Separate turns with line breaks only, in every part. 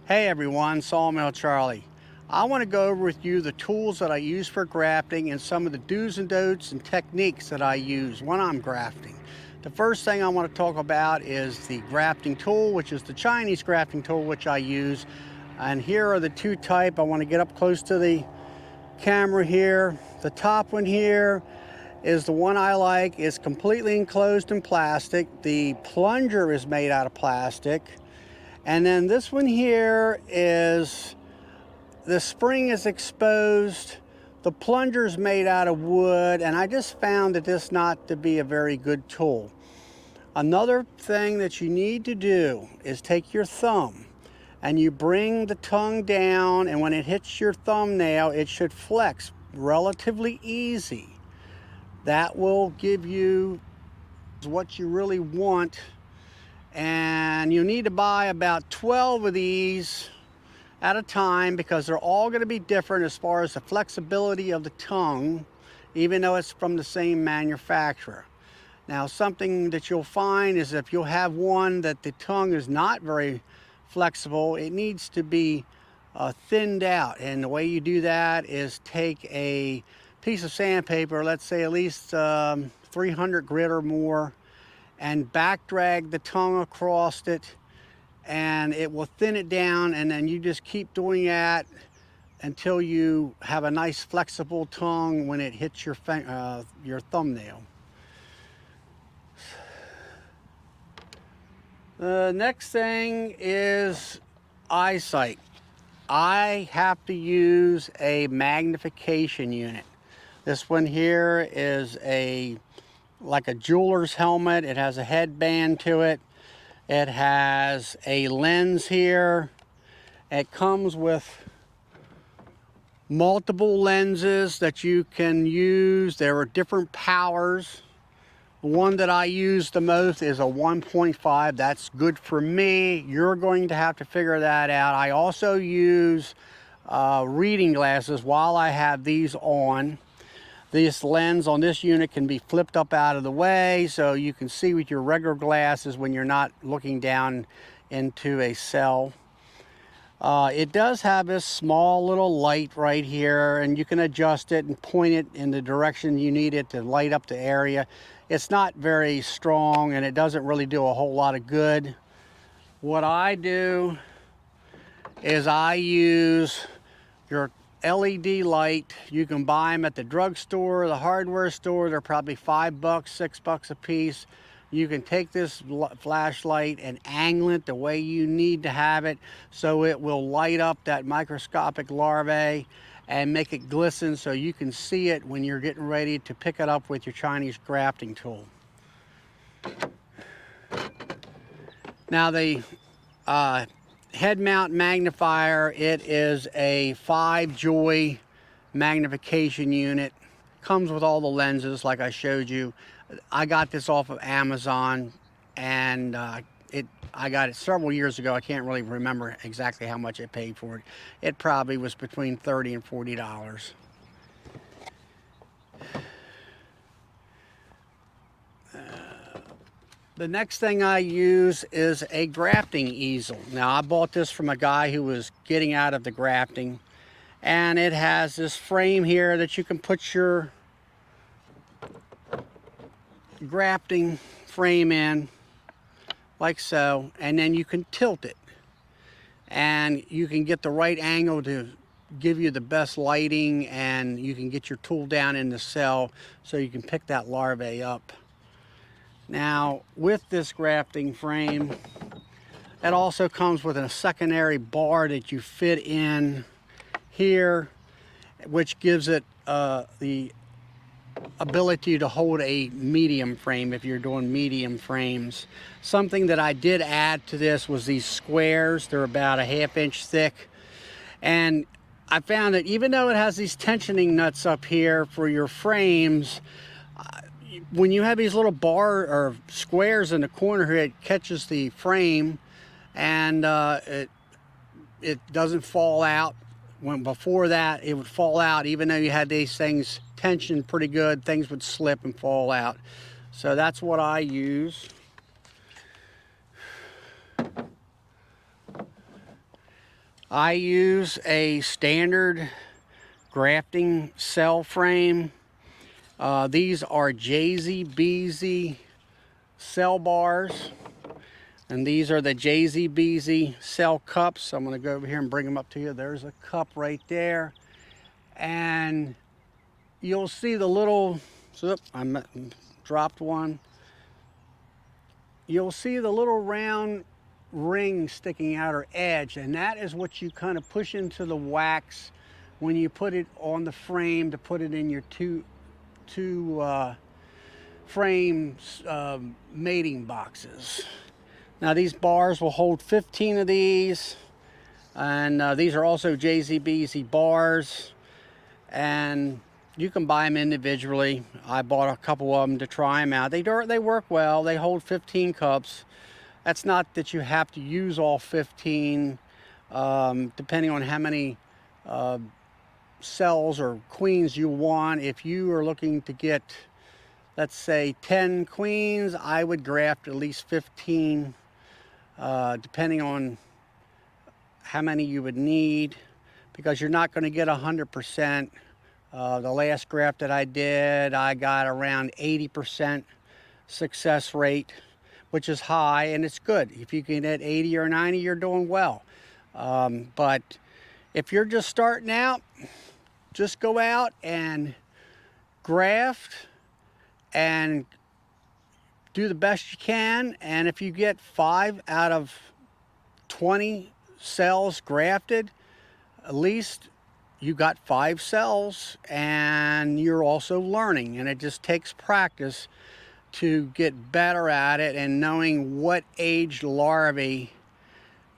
Hey everyone, Sawmill Charlie. I want to go over with you the tools that I use for grafting and some of the do's and don'ts and techniques that I use when I'm grafting. The first thing I want to talk about is the grafting tool, which is the Chinese grafting tool which I use. And here are the two type. I want to get up close to the camera here. The top one here is the one I like. It's completely enclosed in plastic. The plunger is made out of plastic. And then this one here is, the spring is exposed, the plunger is made out of wood, and I just found that this not to be a very good tool. Another thing that you need to do is take your thumb and you bring the tongue down, and when it hits your thumbnail, it should flex relatively easy. That will give you what you really want. And you need to buy about 12 of these at a time because they're all going to be different as far as the flexibility of the tongue, even though it's from the same manufacturer. Now, something that you'll find is if you'll have one that the tongue is not very flexible, it needs to be thinned out. And the way you do that is take a piece of sandpaper, let's say at least 300 grit or more, and back drag the tongue across it, and it will thin it down, and then you just keep doing that until you have a nice flexible tongue when it hits your thumbnail. The next thing is eyesight. I have to use a magnification unit. This one here is like a jeweler's helmet. It has a headband to it. It has a lens here. It comes with multiple lenses that you can use. There are different powers. The one that I use the most is a 1.5. That's good for me. You're going to have to figure that out. I also use reading glasses while I have these on. This lens on this unit can be flipped up out of the way so you can see with your regular glasses when you're not looking down into a cell. It does have this small little light right here, and you can adjust it and point it in the direction you need it to light up the area. It's not very strong and it doesn't really do a whole lot of good. What I do is I use your LED light. You can buy them at the drugstore, the hardware store. They're probably $5, $6 a piece. You can take this flashlight and angle it the way you need to have it so it will light up that microscopic larvae and make it glisten so you can see it when you're getting ready to pick it up with your Chinese grafting tool. Now the head mount magnifier, it is a 5-joy magnification unit. Comes with all the lenses like I showed you. I got this off of Amazon, and I got it several years ago. I can't really remember exactly how much I paid for it. It probably was between $30 and $40. The next thing I use is a grafting easel. Now, I bought this from a guy who was getting out of the grafting, and it has this frame here that you can put your grafting frame in like so, and then you can tilt it, and you can get the right angle to give you the best lighting, and you can get your tool down in the cell so you can pick that larvae up. Now, with this grafting frame, it also comes with a secondary bar that you fit in here, which gives it the ability to hold a medium frame if you're doing medium frames. Something that I did add to this was these squares. They're about a 1/2 inch thick, and I found that even though it has these tensioning nuts up here for your frames, when you have these little bar or squares in the corner here, it catches the frame, and it doesn't fall out. When before that it would fall out, even though you had these things tensioned pretty good, things would slip and fall out. So that's what I use. I use a standard grafting cell frame. These are JZBZ cell bars, and these are the JZBZ cell cups. I'm going to go over here and bring them up to you. There's a cup right there, and you'll see the little, so I dropped one. You'll see the little round ring sticking out, or edge, and that is what you kind of push into the wax when you put it on the frame to put it in your two frame mating boxes. Now these bars will hold 15 of these, and these are also JZBZ bars, and you can buy them individually. I bought a couple of them to try them out. They work well. They hold 15 cups. That's not that you have to use all 15, depending on how many cells or queens you want. If you are looking to get, let's say, 10 queens, I would graft at least 15, depending on how many you would need, because you're not going to get 100%. The last graft that I did, I got around 80% success rate, which is high, and it's good. If you can hit 80 or 90, you're doing well. But if you're just starting out, just go out and graft and do the best you can. And if you get 5 out of 20 cells grafted, at least you got 5 cells, and you're also learning. And it just takes practice to get better at it and knowing what age larvae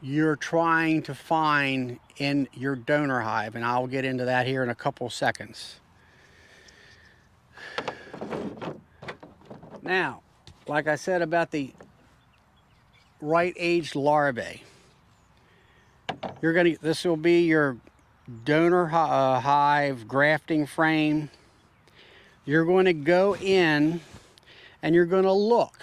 you're trying to find in your donor hive. And I'll get into that here in a couple seconds. Now, like I said about the right age larvae, this will be your donor hive grafting frame. You're going to go in and you're going to look.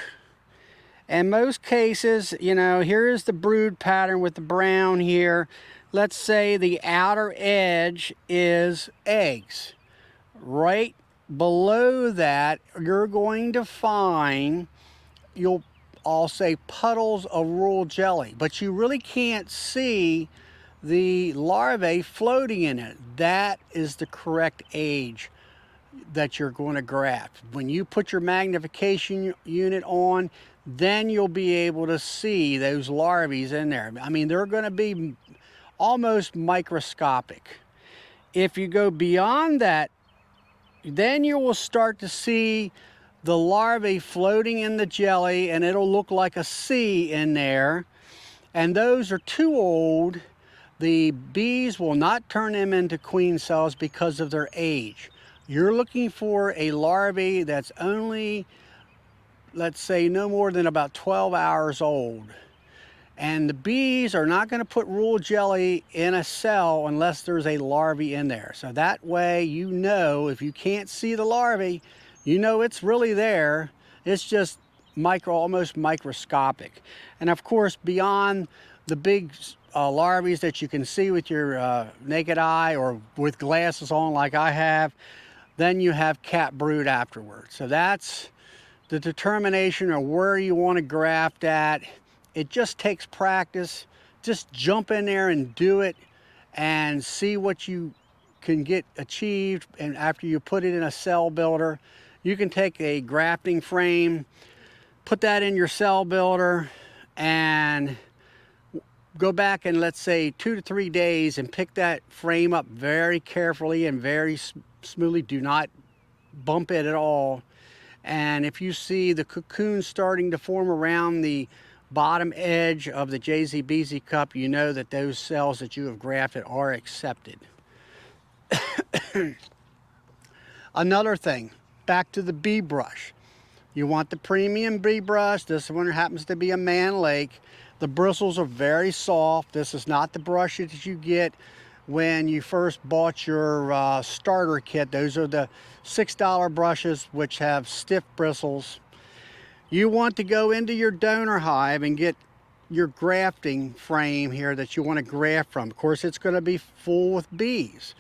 In most cases, you know, here is the brood pattern with the brown here. Let's say the outer edge is eggs. Right below that, you're going to find, I'll say, puddles of royal jelly, but you really can't see the larvae floating in it. That is the correct age that you're going to graft. When you put your magnification unit on, then you'll be able to see those larvae in there. I mean, they're going to be almost microscopic. If you go beyond that, then you will start to see the larvae floating in the jelly, and it'll look like a C in there. And those are too old. The bees will not turn them into queen cells because of their age. You're looking for a larvae that's only, let's say, no more than about 12 hours old. And the bees are not going to put royal jelly in a cell unless there's a larvae in there. So that way, you know, if you can't see the larvae, you know it's really there. It's just almost microscopic. And of course, beyond the big larvae that you can see with your naked eye or with glasses on like I have, then you have cat brood afterwards. So that's the determination of where you want to graft at. It just takes practice. Just jump in there and do it and see what you can get achieved. And after you put it in a cell builder, you can take a grafting frame, put that in your cell builder, and go back and, let's say, 2 to 3 days and pick that frame up very carefully and very smoothly. Do not bump it at all. And if you see the cocoon starting to form around the bottom edge of the JZBZ cup, you know that those cells that you have grafted are accepted. Another thing, back to the bee brush. You want the premium bee brush. This one happens to be a Man Lake. The bristles are very soft. This is not the brush that you get when you first bought your starter kit. Those are the $6 brushes which have stiff bristles. You want to go into your donor hive and get your grafting frame here that you want to graft from. Of course, it's going to be full with bees.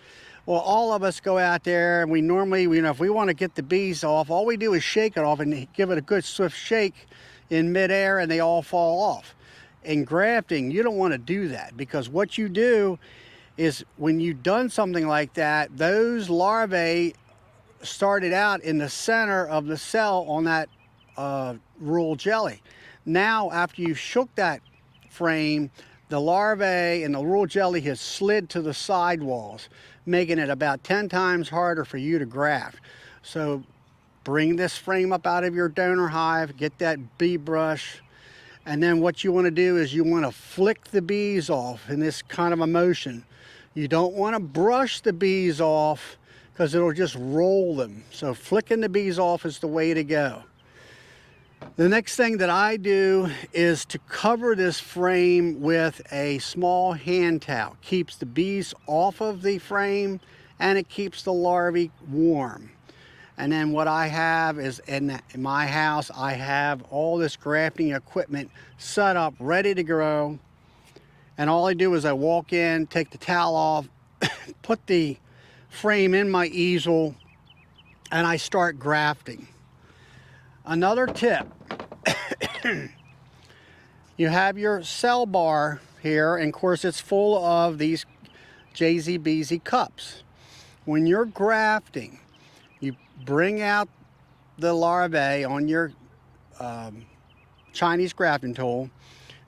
Well, all of us go out there and we normally, if we want to get the bees off, all we do is shake it off and give it a good swift shake in midair and they all fall off. In grafting, you don't want to do that, because what you do is when you've done something like that, those larvae started out in the center of the cell on that royal jelly. Now, after you've shook that frame, the larvae and the royal jelly has slid to the sidewalls, making it about 10 times harder for you to graft. So bring this frame up out of your donor hive, get that bee brush, and then what you want to do is you want to flick the bees off in this kind of a motion. You don't want to brush the bees off because it'll just roll them. So flicking the bees off is the way to go. The next thing that I do is to cover this frame with a small hand towel. Keeps the bees off of the frame and it keeps the larvae warm. And then what I have is in my house, I have all this grafting equipment set up, ready to grow. And all I do is I walk in, take the towel off, put the frame in my easel, and I start grafting. Another tip, you have your cell bar here, and of course it's full of these JZBZ cups. When you're grafting, you bring out the larvae on your Chinese grafting tool,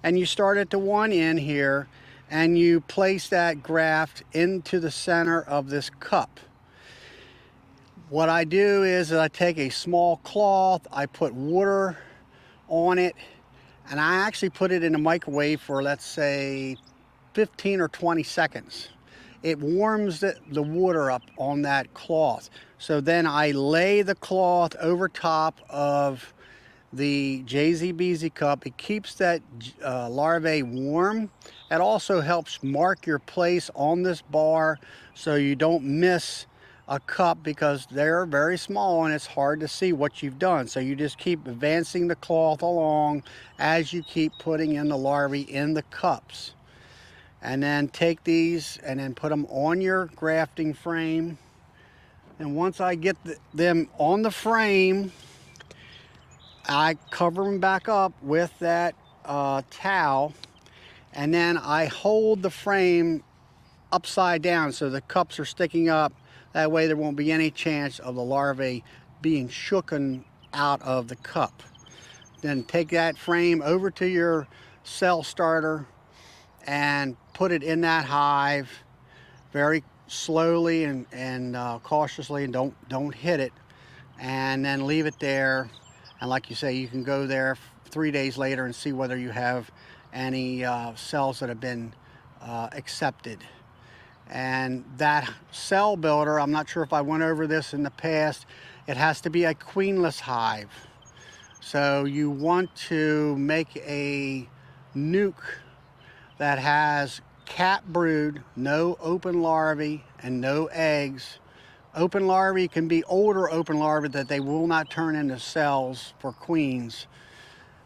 and you start at the one end here, and you place that graft into the center of this cup. What I do is I take a small cloth, I put water on it, and I actually put it in the microwave for, let's say, 15 or 20 seconds. It warms the water up on that cloth. So then I lay the cloth over top of the JZBZ cup. It keeps that larvae warm. It also helps mark your place on this bar so you don't miss a cup, because they're very small and it's hard to see what you've done. So you just keep advancing the cloth along as you keep putting in the larvae in the cups. And then take these and then put them on your grafting frame. And once I get them on the frame, I cover them back up with that towel, and then I hold the frame upside down so the cups are sticking up. That way there won't be any chance of the larvae being shooken out of the cup. Then take that frame over to your cell starter and put it in that hive very slowly and cautiously, and don't hit it, and then leave it there. And like you say, you can go there 3 days later and see whether you have any cells that have been accepted. And that cell builder, I'm not sure if I went over this in the past, it has to be a queenless hive. So you want to make a nuke that has capped brood, no open larvae, and no eggs. Open larvae can be older open larvae that they will not turn into cells for queens.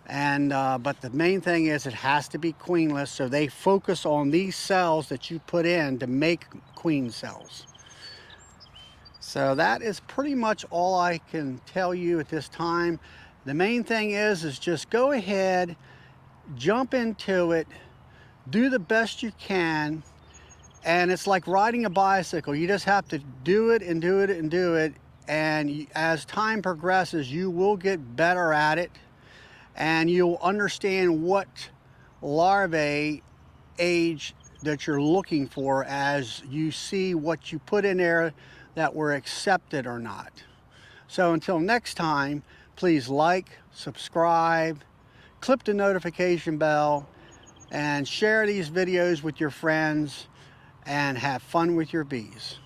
And but the main thing is it has to be queenless, so they focus on these cells that you put in to make queen cells. So that is pretty much all I can tell you at this time. The main thing is just go ahead, jump into it, do the best you can. And it's like riding a bicycle. You just have to do it and do it and do it. And as time progresses, you will get better at it. And you'll understand what larvae age that you're looking for as you see what you put in there that were accepted or not. So until next time, please like, subscribe, click the notification bell, and share these videos with your friends, and have fun with your bees.